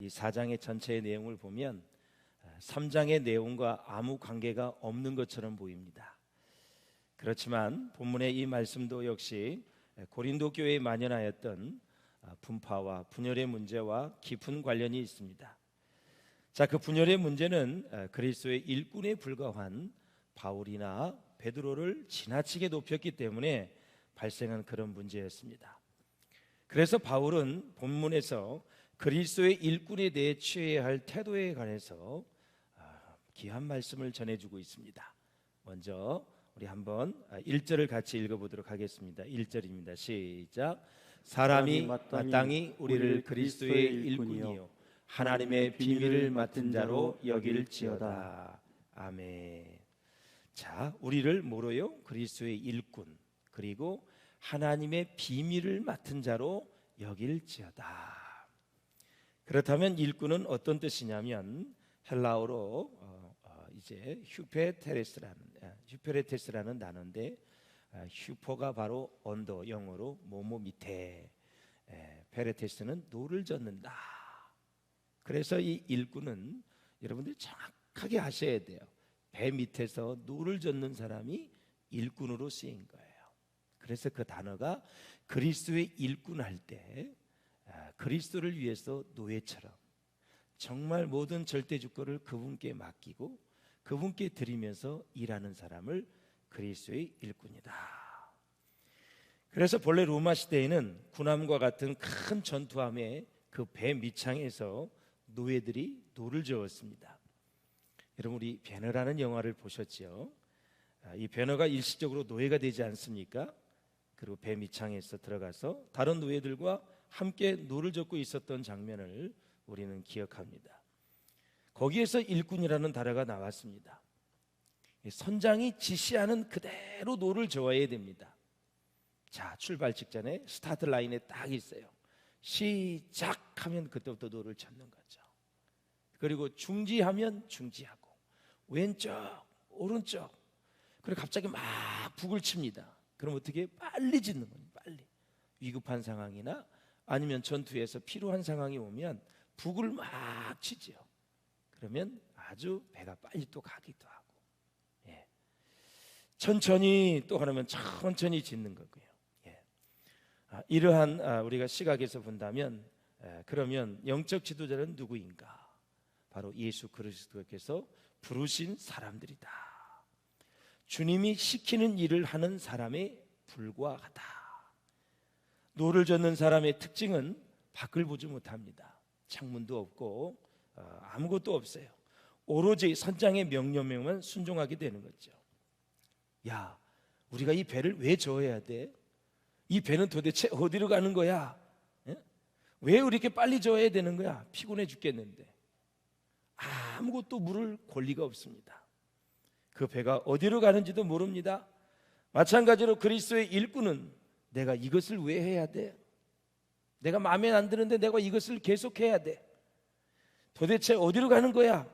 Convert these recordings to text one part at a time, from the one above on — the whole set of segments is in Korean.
이 4장의 전체의 내용을 보면 3장의 내용과 아무 관계가 없는 것처럼 보입니다. 그렇지만 본문의 이 말씀도 역시 고린도 교회에 만연하였던 분파와 분열의 문제와 깊은 관련이 있습니다. 자, 그 분열의 문제는 그리스도의 일꾼에 불과한 바울이나 베드로를 지나치게 높였기 때문에 발생한 그런 문제였습니다. 그래서 바울은 본문에서 그리스도의 일꾼에 대해 취해야 할 태도에 관해서 귀한 말씀을 전해주고 있습니다. 먼저 우리 한번 1절을 같이 읽어보도록 하겠습니다. 1절입니다. 시작. 사람이 마땅히 우리를 그리스도의 일꾼이요 하나님의 비밀을 맡은 자로 여길지어다. 아멘. 자, 우리를 뭐로요? 그리스도의 일꾼, 그리고 하나님의 비밀을 맡은 자로 여길지어다. 그렇다면 일꾼은 어떤 뜻이냐면 헬라어로 이제 휴페레테스라는 단어인데, 휴퍼가 바로 언더, 영어로 뭐뭐 밑에, 페레테스는 노를 젓는다. 그래서 이 일꾼은 여러분들이 정확하게 아셔야 돼요. 배 밑에서 노를 젓는 사람이 일꾼으로 쓰인 거예요. 그래서 그 단어가 그리스도의 일꾼 할 때 그리스도를 위해서 노예처럼 정말 모든 절대주권을 그분께 맡기고 그분께 드리면서 일하는 사람을 그리스도의 일꾼이다. 그래서 본래 로마 시대에는 군함과 같은 큰 전투함에 그 배 밑창에서 노예들이 노를 저었습니다. 여러분, 우리 배너라는 영화를 보셨죠? 이 배너가 일시적으로 노예가 되지 않습니까? 그리고 배 밑창에서 들어가서 다른 노예들과 함께 노를 젓고 있었던 장면을 우리는 기억합니다. 거기에서 일꾼이라는 단어가 나왔습니다. 선장이 지시하는 그대로 노를 저어야 됩니다. 자, 출발 직전에 스타트 라인에 딱 있어요. 시작하면 그때부터 노를 젓는 거죠. 그리고 중지하면 중지하고, 왼쪽 오른쪽, 그리고 갑자기 막 북을 칩니다. 그럼 어떻게? 빨리 짓는 거예요. 빨리. 위급한 상황이나 아니면 전투에서 필요한 상황이 오면 북을 막 치죠. 그러면 아주 배가 빨리 또 가기도 하고, 천천히 또 하면 천천히 짓는 거고요. 이러한 우리가 시각에서 본다면, 그러면 영적 지도자는 누구인가? 바로 예수 그리스도께서 부르신 사람들이다. 주님이 시키는 일을 하는 사람에 불과하다. 노를 젓는 사람의 특징은 밖을 보지 못합니다. 창문도 없고 아무것도 없어요. 오로지 선장의 명령에만 순종하게 되는 거죠. 야, 우리가 이 배를 왜 저어야 돼? 이 배는 도대체 어디로 가는 거야? 왜 이렇게 빨리 저어야 되는 거야? 피곤해 죽겠는데. 아무것도 물을 권리가 없습니다. 그 배가 어디로 가는지도 모릅니다. 마찬가지로 그리스도의 일꾼은 내가 이것을 왜 해야 돼? 내가 마음에 안 드는데 내가 이것을 계속해야 돼. 도대체 어디로 가는 거야?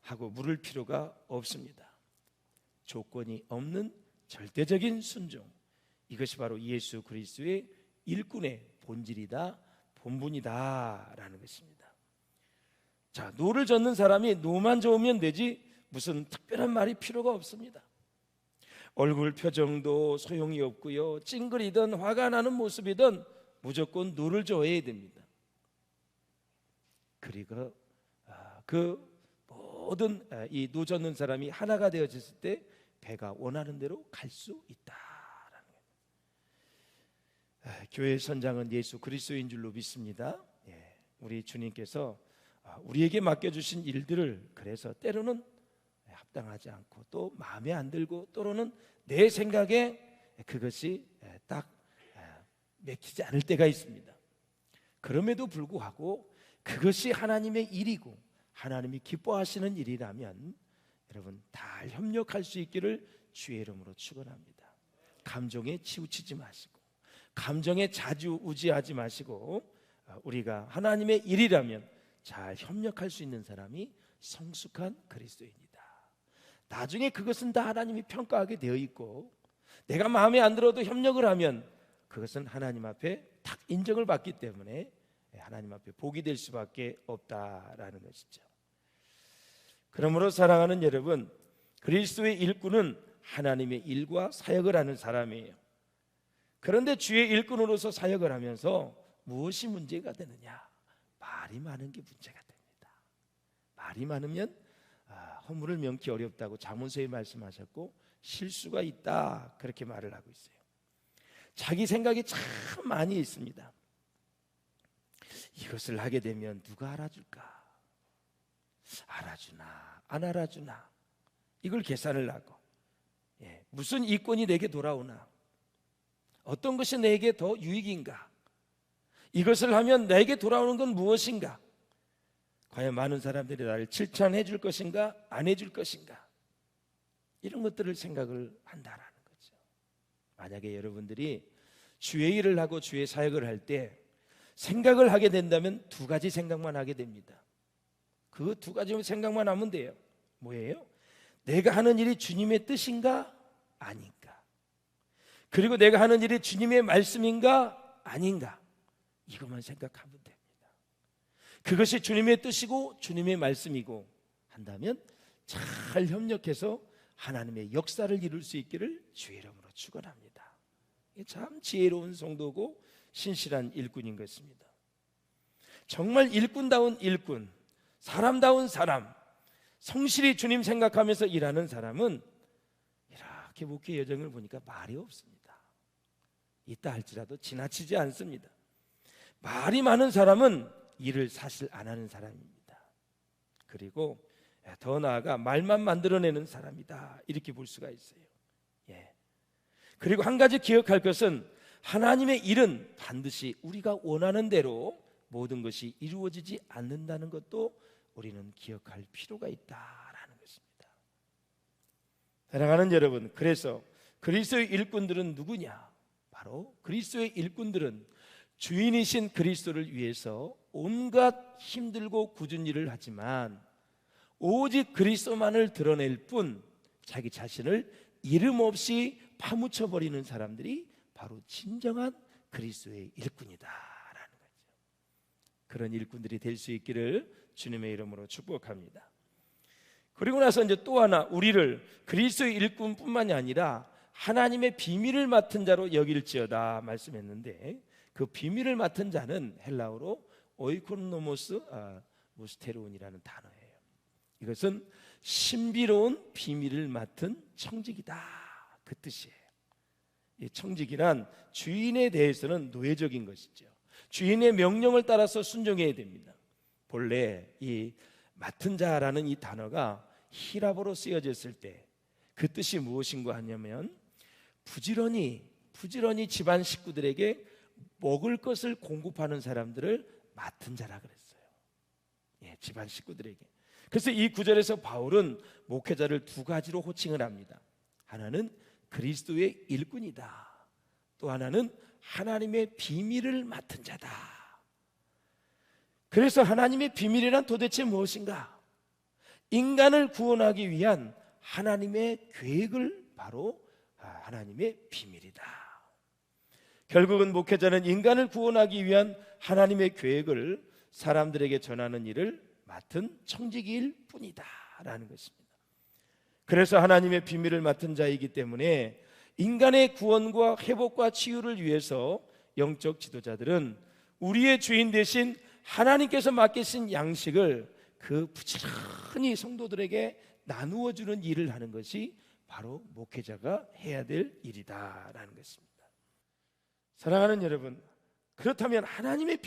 하고 물을 필요가 없습니다. 조건이 없는 절대적인 순종, 이것이 바로 예수 그리스도의 일꾼의 본질이다, 본분이다 라는 것입니다. 자, 노를 젓는 사람이 노만 저으면 되지 무슨 특별한 말이 필요가 없습니다. 얼굴 표정도 소용이 없고요, 찡그리든 화가 나는 모습이든 무조건 노를 저어야 됩니다. 그리고 그 모든 이 노 젓는 사람이 하나가 되어졌을 때 배가 원하는 대로 갈 수 있다라는 거예요. 교회의 선장은 예수 그리스도인 줄로 믿습니다. 우리 주님께서 우리에게 맡겨주신 일들을 그래서 때로는 합당하지 않고 또 마음에 안 들고 또는 내 생각에 그것이 딱 맥히지 않을 때가 있습니다. 그럼에도 불구하고 그것이 하나님의 일이고 하나님이 기뻐하시는 일이라면 여러분 다 협력할 수 있기를 주의 이름으로 축원합니다. 감정에 치우치지 마시고 감정에 좌지우지하지 마시고 우리가 하나님의 일이라면 잘 협력할 수 있는 사람이 성숙한 그리스도인이다. 나중에 그것은 다 하나님이 평가하게 되어 있고 내가 마음에 안 들어도 협력을 하면 그것은 하나님 앞에 딱 인정을 받기 때문에 하나님 앞에 복이 될 수밖에 없다라는 것이죠. 그러므로 사랑하는 여러분, 그리스도의 일꾼은 하나님의 일과 사역을 하는 사람이에요. 그런데 주의 일꾼으로서 사역을 하면서 무엇이 문제가 되느냐? 말이 많은 게 문제가 됩니다. 말이 많으면 허물을 명기 어렵다고 잠언서에 말씀하셨고 실수가 있다 그렇게 말을 하고 있어요. 자기 생각이 참 많이 있습니다. 이것을 하게 되면 누가 알아줄까? 알아주나 안 알아주나? 이걸 계산을 하고 무슨 이권이 내게 돌아오나? 어떤 것이 내게 더 유익인가? 이것을 하면 내게 돌아오는 건 무엇인가? 과연 많은 사람들이 나를 칭찬해 줄 것인가? 안 해줄 것인가? 이런 것들을 생각을 한다라는 거죠. 만약에 여러분들이 주의 일을 하고 주의 사역을 할 때 생각을 하게 된다면 두 가지 생각만 하게 됩니다. 그 두 가지 생각만 하면 돼요. 뭐예요? 내가 하는 일이 주님의 뜻인가? 아닌가? 그리고 내가 하는 일이 주님의 말씀인가? 아닌가? 이것만 생각하면 됩니다. 그것이 주님의 뜻이고 주님의 말씀이고 한다면 잘 협력해서 하나님의 역사를 이룰 수 있기를 주의 이름으로 축원합니다. 참 지혜로운 성도고 신실한 일꾼인 것입니다. 정말 일꾼다운 일꾼, 사람다운 사람, 성실히 주님 생각하면서 일하는 사람은 이렇게 목회 여정을 보니까 말이 없습니다. 있다 할지라도 지나치지 않습니다. 말이 많은 사람은 일을 사실 안 하는 사람입니다. 그리고 더 나아가 말만 만들어내는 사람이다 이렇게 볼 수가 있어요. 그리고 한 가지 기억할 것은 하나님의 일은 반드시 우리가 원하는 대로 모든 것이 이루어지지 않는다는 것도 우리는 기억할 필요가 있다라는 것입니다. 사랑하는 여러분, 그래서 그리스도의 일꾼들은 누구냐? 바로 그리스도의 일꾼들은 주인이신 그리스도를 위해서 온갖 힘들고 굳은 일을 하지만 오직 그리스도만을 드러낼 뿐 자기 자신을 이름 없이 파묻혀 버리는 사람들이 바로 진정한 그리스도의 일꾼이다라는 거죠. 그런 일꾼들이 될 수 있기를 주님의 이름으로 축복합니다. 그리고 나서 이제 또 하나 우리를 그리스도의 일꾼뿐만이 아니라 하나님의 비밀을 맡은 자로 여길지어다 말씀했는데 그 비밀을 맡은 자는 헬라어로 오이코노모스 무스테로운이라는 단어예요. 이것은 신비로운 비밀을 맡은 청직이다 그 뜻이에요. 이 청직이란 주인에 대해서는 노예적인 것이죠. 주인의 명령을 따라서 순종해야 됩니다. 본래 이 맡은 자라는 이 단어가 히라보로 쓰여졌을 때 그 뜻이 무엇인가 하냐면 부지런히 집안 식구들에게 먹을 것을 공급하는 사람들을 맡은 자라 그랬어요. 집안 식구들에게. 그래서 이 구절에서 바울은 목회자를 두 가지로 호칭을 합니다. 하나는 그리스도의 일꾼이다. 또 하나는 하나님의 비밀을 맡은 자다. 그래서 하나님의 비밀이란 도대체 무엇인가? 인간을 구원하기 위한 하나님의 계획을 바로 하나님의 비밀이다. 결국은 목회자는 인간을 구원하기 위한 하나님의 계획을 사람들에게 전하는 일을 맡은 청지기일 뿐이다 라는 것입니다. 그래서 하나님의 비밀을 맡은 자이기 때문에 인간의 구원과 회복과 치유를 위해서 영적 지도자들은 우리의 주인 대신 하나님께서 맡기신 양식을 그 부지런히 성도들에게 나누어 주는 일을 하는 것이 바로 목회자가 해야 될 일이다라는 것입니다. 사랑하는 여러분, 그렇다면 하나님의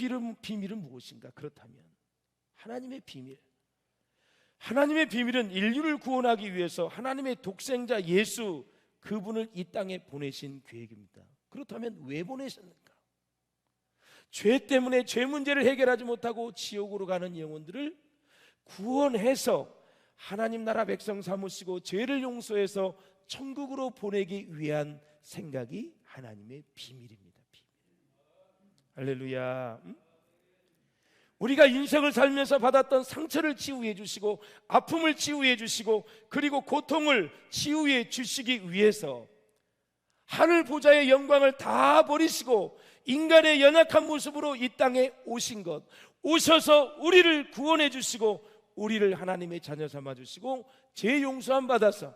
비밀은 무엇인가? 그렇다면 하나님의 비밀은 인류를 구원하기 위해서 하나님의 독생자 예수 그분을 이 땅에 보내신 계획입니다. 그렇다면 왜 보내셨는가? 죄 때문에 죄 문제를 해결하지 못하고 지옥으로 가는 영혼들을 구원해서 하나님 나라 백성 삼으시고 죄를 용서해서 천국으로 보내기 위한 생각이 하나님의 비밀입니다. 비밀. 할렐루야. 우리가 인생을 살면서 받았던 상처를 치유해 주시고 아픔을 치유해 주시고 그리고 고통을 치유해 주시기 위해서 하늘 보좌의 영광을 다 버리시고 인간의 연약한 모습으로 이 땅에 오신 것, 오셔서 우리를 구원해 주시고 우리를 하나님의 자녀 삼아 주시고 죄 용서함 받아서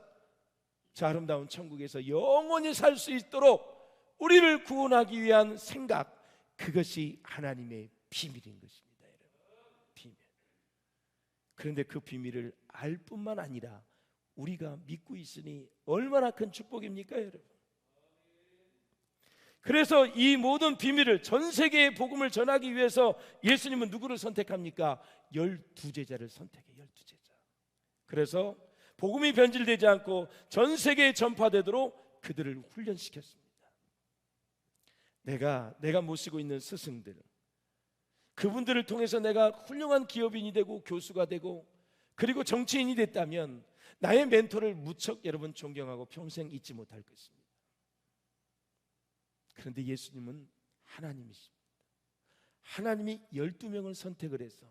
저 아름다운 천국에서 영원히 살 수 있도록 우리를 구원하기 위한 생각, 그것이 하나님의 비밀인 것입니다. 여러분, 비밀. 그런데 그 비밀을 알 뿐만 아니라 우리가 믿고 있으니 얼마나 큰 축복입니까, 여러분? 그래서 이 모든 비밀을, 전 세계의 복음을 전하기 위해서 예수님은 누구를 선택합니까? 12제자를 선택해. 12제자. 그래서 복음이 변질되지 않고 전 세계에 전파되도록 그들을 훈련시켰습니다. 내가 모시고 있는 스승들, 그분들을 통해서 내가 훌륭한 기업인이 되고 교수가 되고 그리고 정치인이 됐다면 나의 멘토를 무척 여러분 존경하고 평생 잊지 못할 것입니다. 그런데 예수님은 하나님이십니다. 하나님이 12명을 선택을 해서,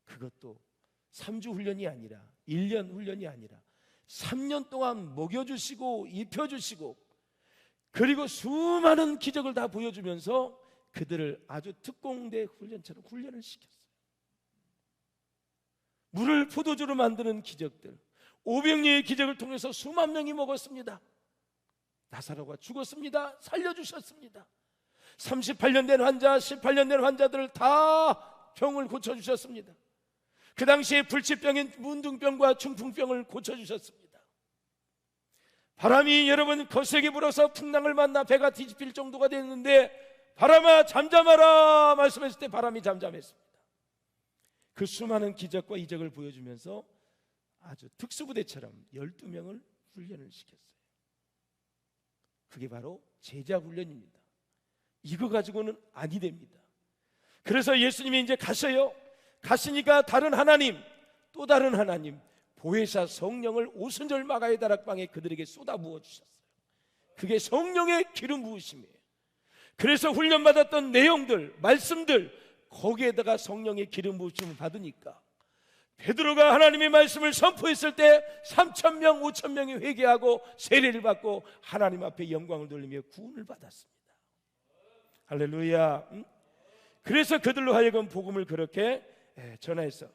그것도 3주 훈련이 아니라 1년 훈련이 아니라 3년 동안 먹여주시고 입혀주시고 그리고 수많은 기적을 다 보여주면서 그들을 아주 특공대 훈련처럼 훈련을 시켰어요. 물을 포도주로 만드는 기적들, 500리의 기적을 통해서 수만 명이 먹었습니다. 나사로가 죽었습니다. 살려주셨습니다. 38년 된 환자, 18년 된 환자들을 다 병을 고쳐주셨습니다. 그 당시에 불치병인 문둥병과 중풍병을 고쳐주셨습니다. 바람이 여러분 거세게 불어서 풍랑을 만나 배가 뒤집힐 정도가 됐는데 바람아 잠잠하라 말씀했을 때 바람이 잠잠했습니다. 그 수많은 기적과 이적을 보여주면서 아주 특수부대처럼 12명을 훈련을 시켰어요. 그게 바로 제자 훈련입니다. 이거 가지고는 아니 됩니다. 그래서 예수님이 이제 가셔요. 가시니까 다른 하나님, 또 다른 하나님, 보혜사 성령을 오순절 마가의 다락방에 그들에게 쏟아 부어 주셨어요. 그게 성령의 기름 부으심이에요. 그래서 훈련받았던 내용들, 말씀들, 거기에다가 성령의 기름 부으심을 받으니까 베드로가 하나님의 말씀을 선포했을 때 3,000명, 5,000명이 회개하고 세례를 받고 하나님 앞에 영광을 돌리며 구원을 받았습니다. 할렐루야. 그래서 그들로 하여금 복음을 그렇게 전해서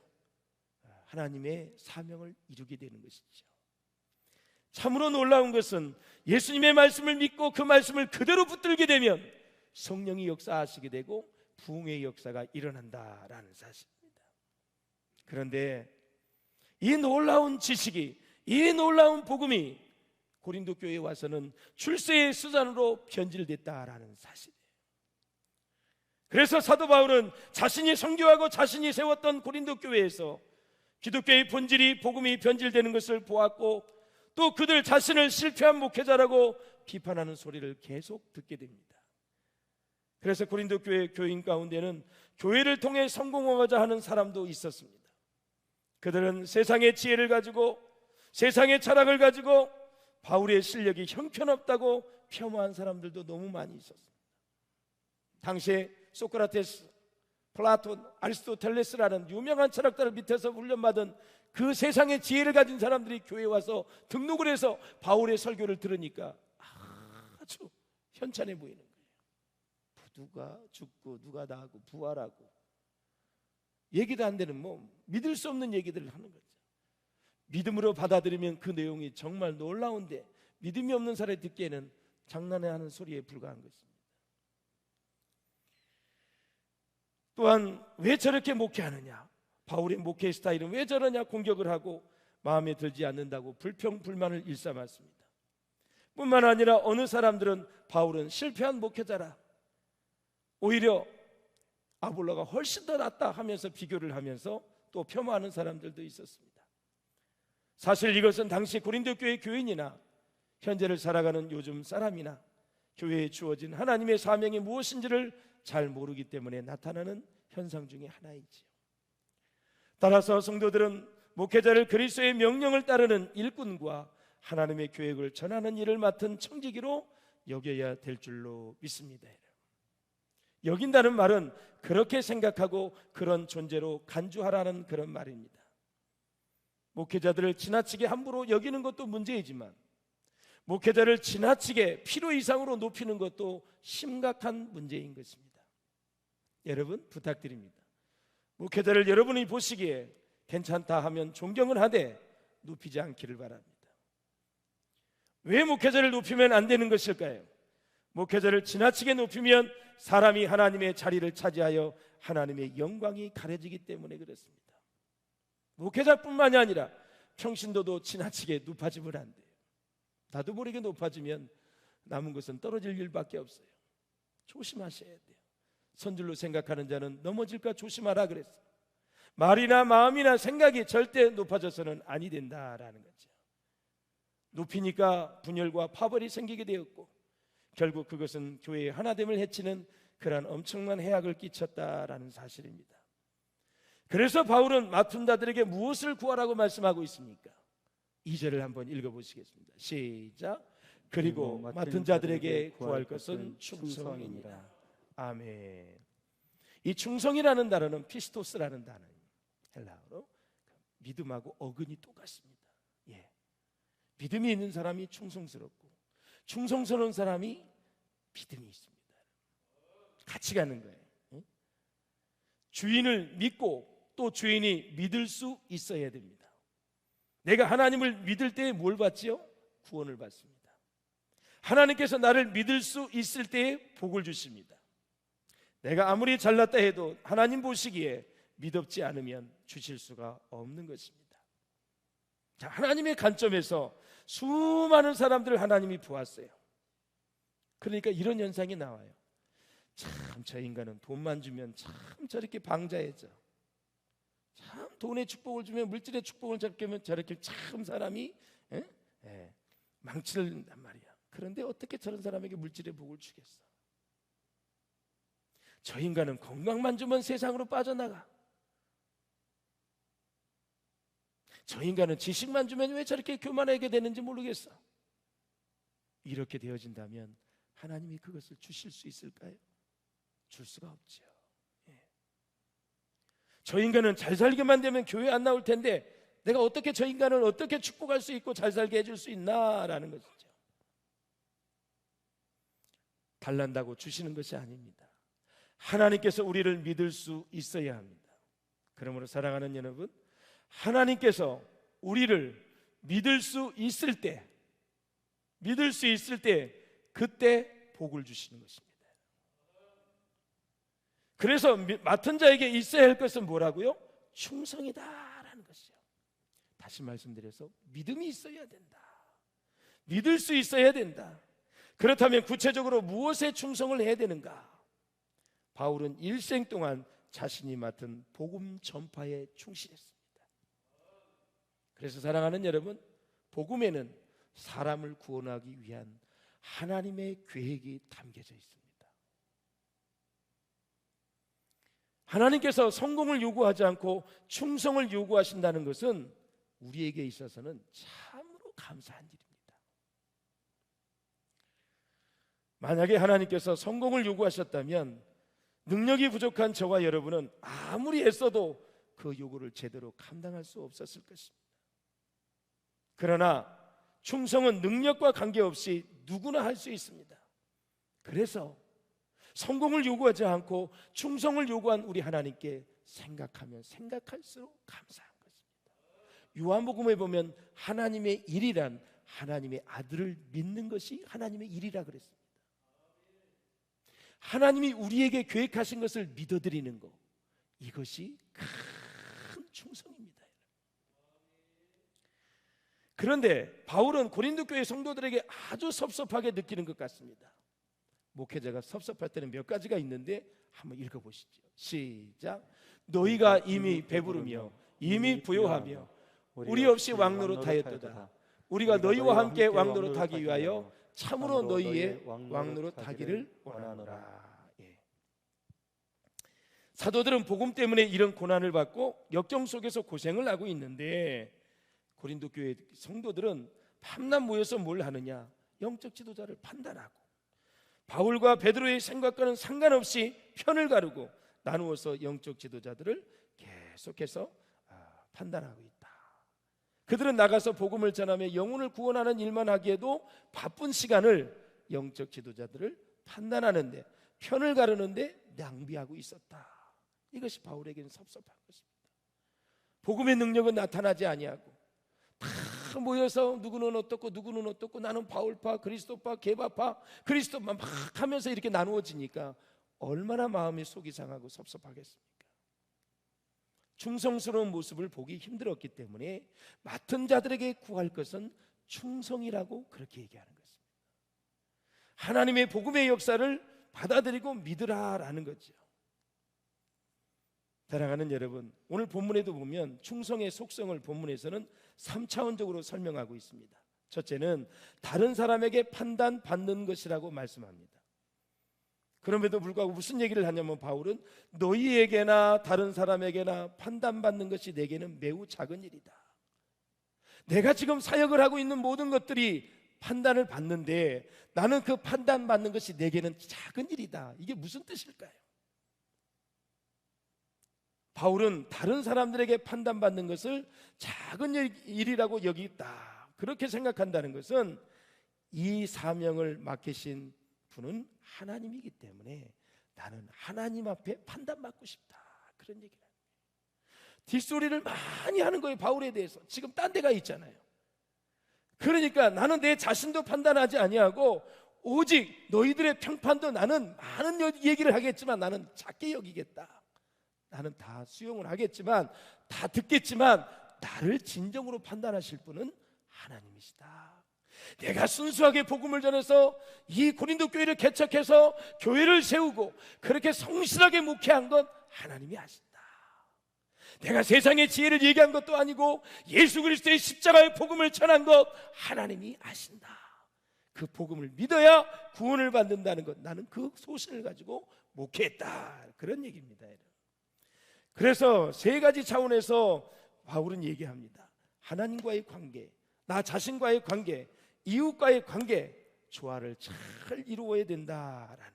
하나님의 사명을 이루게 되는 것이죠. 참으로 놀라운 것은 예수님의 말씀을 믿고 그 말씀을 그대로 붙들게 되면 성령이 역사하시게 되고 부흥의 역사가 일어난다라는 사실입니다. 그런데 이 놀라운 지식이, 이 놀라운 복음이 고린도 교회에 와서는 출세의 수단으로 변질됐다라는 사실이에요. 그래서 사도 바울은 자신이 선교하고 자신이 세웠던 고린도 교회에서 기독교의 본질이, 복음이 변질되는 것을 보았고 또 그들 자신을 실패한 목회자라고 비판하는 소리를 계속 듣게 됩니다. 그래서 고린도 교회 교인 가운데는 교회를 통해 성공하고자 하는 사람도 있었습니다. 그들은 세상의 지혜를 가지고, 세상의 철학을 가지고 바울의 실력이 형편없다고 폄하한 사람들도 너무 많이 있었습니다. 당시에 소크라테스, 플라톤, 아리스토텔레스라는 유명한 철학자를 밑에서 훈련받은 그 세상의 지혜를 가진 사람들이 교회에 와서 등록을 해서 바울의 설교를 들으니까 아주 현찬해 보이는 거예요. 누가 죽고 누가 나고 부활하고 얘기도 안 되는, 믿을 수 없는 얘기들을 하는 거죠. 믿음으로 받아들이면 그 내용이 정말 놀라운데 믿음이 없는 사람이 듣기에는 장난에 하는 소리에 불과한 것입니다. 또한 왜 저렇게 목회하느냐, 바울의 목회 스타일은 왜 저러냐 공격을 하고 마음에 들지 않는다고 불평불만을 일삼았습니다. 뿐만 아니라 어느 사람들은 바울은 실패한 목회자라, 오히려 아볼로가 훨씬 더 낫다 하면서 비교를 하면서 또 폄하하는 사람들도 있었습니다. 사실 이것은 당시 고린도 교회 교인이나 현재를 살아가는 요즘 사람이나 교회에 주어진 하나님의 사명이 무엇인지를 잘 모르기 때문에 나타나는 현상 중에 하나이지요. 따라서 성도들은 목회자를 그리스도의 명령을 따르는 일꾼과 하나님의 계획을 전하는 일을 맡은 청지기로 여겨야 될 줄로 믿습니다. 여긴다는 말은 그렇게 생각하고 그런 존재로 간주하라는 그런 말입니다. 목회자들을 지나치게 함부로 여기는 것도 문제이지만 목회자를 지나치게 필요 이상으로 높이는 것도 심각한 문제인 것입니다. 여러분 부탁드립니다. 목회자를 여러분이 보시기에 괜찮다 하면 존경을 하되 높이지 않기를 바랍니다. 왜 목회자를 높이면 안 되는 것일까요? 목회자를 지나치게 높이면 사람이 하나님의 자리를 차지하여 하나님의 영광이 가려지기 때문에 그렇습니다. 목회자뿐만이 아니라 평신도도 지나치게 높아지면 안 돼요. 나도 모르게 높아지면 남은 것은 떨어질 일밖에 없어요. 조심하셔야 돼요. 선줄로 생각하는 자는 넘어질까 조심하라 그랬어요. 말이나 마음이나 생각이 절대 높아져서는 아니 된다라는 거죠. 높이니까 분열과 파벌이 생기게 되었고 결국 그것은 교회의 하나됨을 해치는 그러한 엄청난 해악을 끼쳤다라는 사실입니다. 그래서 바울은 맡은 자들에게 무엇을 구하라고 말씀하고 있습니까? 2절을 한번 읽어보시겠습니다. 시작. 그리고 맡은 자들에게 구할 것은 충성이니라. 아멘. 이 충성이라는 단어는 피스토스라는 단어입니다. 헬라어로 믿음하고 어근이 똑같습니다. 예. 믿음이 있는 사람이 충성스럽고 충성스러운 사람이 믿음이 있습니다. 같이 가는 거예요. 예? 주인을 믿고 또 주인이 믿을 수 있어야 됩니다. 내가 하나님을 믿을 때에 뭘 받지요? 구원을 받습니다. 하나님께서 나를 믿을 수 있을 때에 복을 주십니다. 내가 아무리 잘났다 해도 하나님 보시기에 믿었지 않으면 주실 수가 없는 것입니다. 자, 하나님의 관점에서 수많은 사람들을 하나님이 보았어요. 그러니까 이런 현상이 나와요. 참 저 인간은 돈만 주면 참 저렇게 방자해져. 참 돈의 축복을 주면 물질의 축복을 저렇게 참 사람이 망칠단 말이야. 그런데 어떻게 저런 사람에게 물질의 복을 주겠어? 저 인간은 건강만 주면 세상으로 빠져나가. 저 인간은 지식만 주면 왜 저렇게 교만하게 되는지 모르겠어. 이렇게 되어진다면 하나님이 그것을 주실 수 있을까요? 줄 수가 없죠. 저 인간은 잘 살기만 되면 교회 안 나올 텐데 내가 어떻게 저 인간을 어떻게 축복할 수 있고 잘 살게 해줄 수 있나라는 것이죠. 달란다고 주시는 것이 아닙니다. 하나님께서 우리를 믿을 수 있어야 합니다. 그러므로 사랑하는 여러분, 하나님께서 우리를 믿을 수 있을 때 그때 복을 주시는 것입니다. 그래서 맡은 자에게 있어야 할 것은 뭐라고요? 충성이다라는 것이요. 다시 말씀드려서 믿음이 있어야 된다. 믿을 수 있어야 된다. 그렇다면 구체적으로 무엇에 충성을 해야 되는가? 바울은 일생 동안 자신이 맡은 복음 전파에 충실했습니다. 그래서 사랑하는 여러분, 복음에는 사람을 구원하기 위한 하나님의 계획이 담겨져 있습니다. 하나님께서 성공을 요구하지 않고 충성을 요구하신다는 것은 우리에게 있어서는 참으로 감사한 일입니다. 만약에 하나님께서 성공을 요구하셨다면 능력이 부족한 저와 여러분은 아무리 애써도 그 요구를 제대로 감당할 수 없었을 것입니다. 그러나 충성은 능력과 관계없이 누구나 할 수 있습니다. 그래서 성공을 요구하지 않고 충성을 요구한 우리 하나님께 생각하면 생각할수록 감사한 것입니다. 요한복음에 보면 하나님의 일이란 하나님의 아들을 믿는 것이 하나님의 일이라 그랬습니다. 하나님이 우리에게 계획하신 것을 믿어드리는 것, 이것이 큰 충성입니다. 그런데 바울은 고린도 교회 성도들에게 아주 섭섭하게 느끼는 것 같습니다. 목회자가 섭섭할 때는 몇 가지가 있는데 한번 읽어보시죠. 시작. 너희가 이미 배부르며 이미 부요하며 우리 없이 왕노릇하였도다. 우리가 너희와 함께 왕노릇하기 위하여 참으로 너희의 왕노릇하기를 원하노라. 예. 사도들은 복음 때문에 이런 고난을 받고 역경 속에서 고생을 하고 있는데 고린도 교회 성도들은 밤낮 모여서 뭘 하느냐? 영적 지도자를 판단하고 바울과 베드로의 생각과는 상관없이 편을 가르고 나누어서 영적 지도자들을 계속해서 판단하고 있다. 그들은 나가서 복음을 전하며 영혼을 구원하는 일만 하기에도 바쁜 시간을 영적 지도자들을 판단하는데, 편을 가르는데 낭비하고 있었다. 이것이 바울에게는 섭섭한 것입니다. 복음의 능력은 나타나지 아니하고 다 모여서 누구는 어떻고 누구는 어떻고, 나는 바울파, 그리스도파, 게바파, 그리스도만 막 하면서 이렇게 나누어지니까 얼마나 마음이 속이 상하고 섭섭하겠습니까? 충성스러운 모습을 보기 힘들었기 때문에 맡은 자들에게 구할 것은 충성이라고 그렇게 얘기하는 것입니다. 하나님의 복음의 역사를 받아들이고 믿으라라는 거죠. 사랑하는 여러분, 오늘 본문에도 보면 충성의 속성을 본문에서는 3차원적으로 설명하고 있습니다. 첫째는 다른 사람에게 판단받는 것이라고 말씀합니다. 그럼에도 불구하고 무슨 얘기를 하냐면, 바울은 너희에게나 다른 사람에게나 판단받는 것이 내게는 매우 작은 일이다. 내가 지금 사역을 하고 있는 모든 것들이 판단을 받는데 나는 그 판단받는 것이 내게는 작은 일이다. 이게 무슨 뜻일까요? 바울은 다른 사람들에게 판단받는 것을 작은 일이라고 여기다, 그렇게 생각한다는 것은 이 사명을 맡기신 분은 하나님이기 때문에 나는 하나님 앞에 판단받고 싶다, 그런 얘기를 합니다. 뒷소리를 많이 하는 거예요, 바울에 대해서. 지금 딴 데가 있잖아요. 그러니까 나는 내 자신도 판단하지 아니하고 오직 너희들의 평판도 나는 많은 얘기를 하겠지만 나는 작게 여기겠다. 나는 다 수용을 하겠지만, 다 듣겠지만 나를 진정으로 판단하실 분은 하나님이시다. 내가 순수하게 복음을 전해서 이 고린도 교회를 개척해서 교회를 세우고 그렇게 성실하게 목회한 건 하나님이 아신다. 내가 세상의 지혜를 얘기한 것도 아니고 예수 그리스도의 십자가의 복음을 전한 것 하나님이 아신다. 그 복음을 믿어야 구원을 받는다는 것, 나는 그 소신을 가지고 목회했다, 그런 얘기입니다. 그래서 세 가지 차원에서 바울은 얘기합니다. 하나님과의 관계, 나 자신과의 관계, 이웃과의 관계, 조화를 잘 이루어야 된다라는 거죠.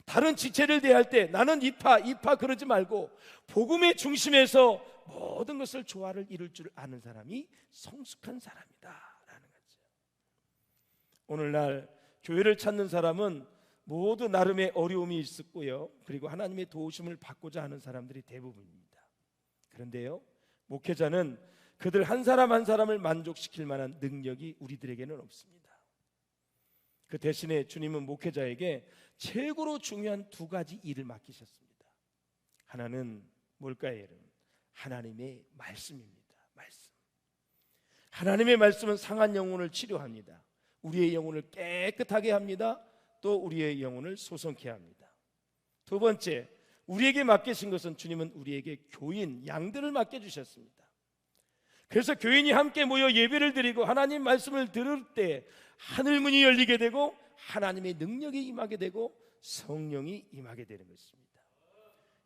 다른 지체를 대할 때 나는 이파 그러지 말고 복음의 중심에서 모든 것을 조화를 이룰 줄 아는 사람이 성숙한 사람이다라는 거죠. 오늘날 교회를 찾는 사람은 모두 나름의 어려움이 있었고요, 그리고 하나님의 도우심을 받고자 하는 사람들이 대부분입니다. 그런데요, 목회자는 그들 한 사람 한 사람을 만족시킬 만한 능력이 우리들에게는 없습니다. 그 대신에 주님은 목회자에게 최고로 중요한 두 가지 일을 맡기셨습니다. 하나는 뭘까요, 여러분? 하나님의 말씀입니다. 말씀. 하나님의 말씀은 상한 영혼을 치료합니다. 우리의 영혼을 깨끗하게 합니다. 또 우리의 영혼을 소성케 합니다. 두 번째, 우리에게 맡기신 것은, 주님은 우리에게 교인, 양들을 맡겨주셨습니다. 그래서 교인이 함께 모여 예배를 드리고 하나님 말씀을 들을 때 하늘문이 열리게 되고 하나님의 능력이 임하게 되고 성령이 임하게 되는 것입니다.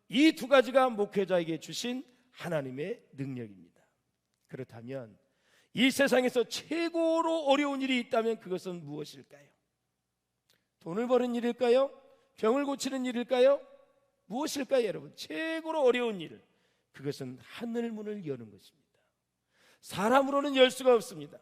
이 두 가지가 목회자에게 주신 하나님의 능력입니다. 그렇다면 이 세상에서 최고로 어려운 일이 있다면 그것은 무엇일까요? 돈을 버는 일일까요? 병을 고치는 일일까요? 무엇일까요, 여러분? 최고로 어려운 일, 그것은 하늘문을 여는 것입니다. 사람으로는 열 수가 없습니다.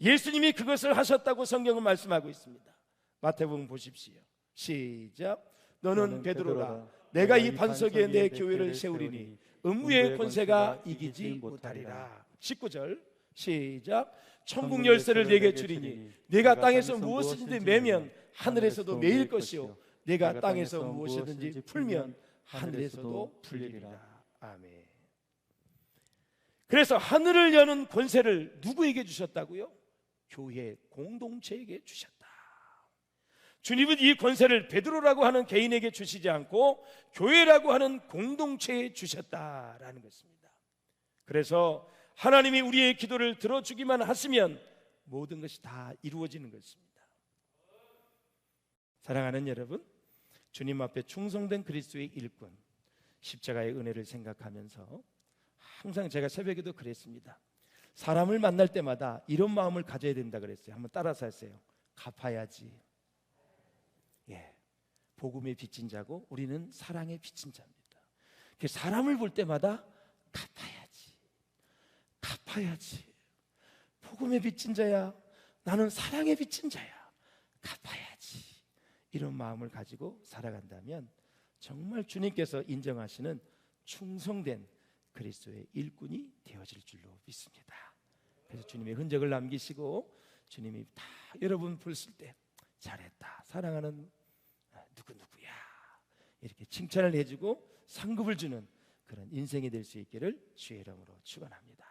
예수님이 그것을 하셨다고 성경은 말씀하고 있습니다. 마태복음 보십시오. 시작. 너는 베드로라. 내가 이 반석 위에 내 교회를 세우리니 음부의 권세가 이기지 못하리라. 19절 시작. 천국 열쇠를 내게 주리니 내가 땅에서 무엇이든지 매면 하늘에서도 매일 것이요 내가 땅에서 무엇이든지 풀면 하늘에서도 풀리리라. 아멘. 그래서 하늘을 여는 권세를 누구에게 주셨다고요? 교회 공동체에게 주셨다. 주님은 이 권세를 베드로라고 하는 개인에게 주시지 않고 교회라고 하는 공동체에 주셨다라는 것입니다. 그래서 하나님이 우리의 기도를 들어주기만 하시면 모든 것이 다 이루어지는 것입니다. 사랑하는 여러분, 주님 앞에 충성된 그리스도의 일꾼, 십자가의 은혜를 생각하면서 항상 제가 새벽에도 그랬습니다. 사람을 만날 때마다 이런 마음을 가져야 된다 그랬어요. 한번 따라서 하세요. 갚아야지. 복음의 빚진 자고 우리는 사랑의 빚진 자입니다. 사람을 볼 때마다 갚아야지. 복음의 빚진 자야, 나는 사랑의 빚진 자야, 갚아야지, 이런 마음을 가지고 살아간다면 정말 주님께서 인정하시는 충성된 그리스도의 일꾼이 되어질 줄로 믿습니다. 그래서 주님의 흔적을 남기시고 주님이 다 여러분 부르실 때 잘했다, 사랑하는 누구누구야, 이렇게 칭찬을 해주고 상급을 주는 그런 인생이 될 수 있기를 주의 이름으로 축원합니다.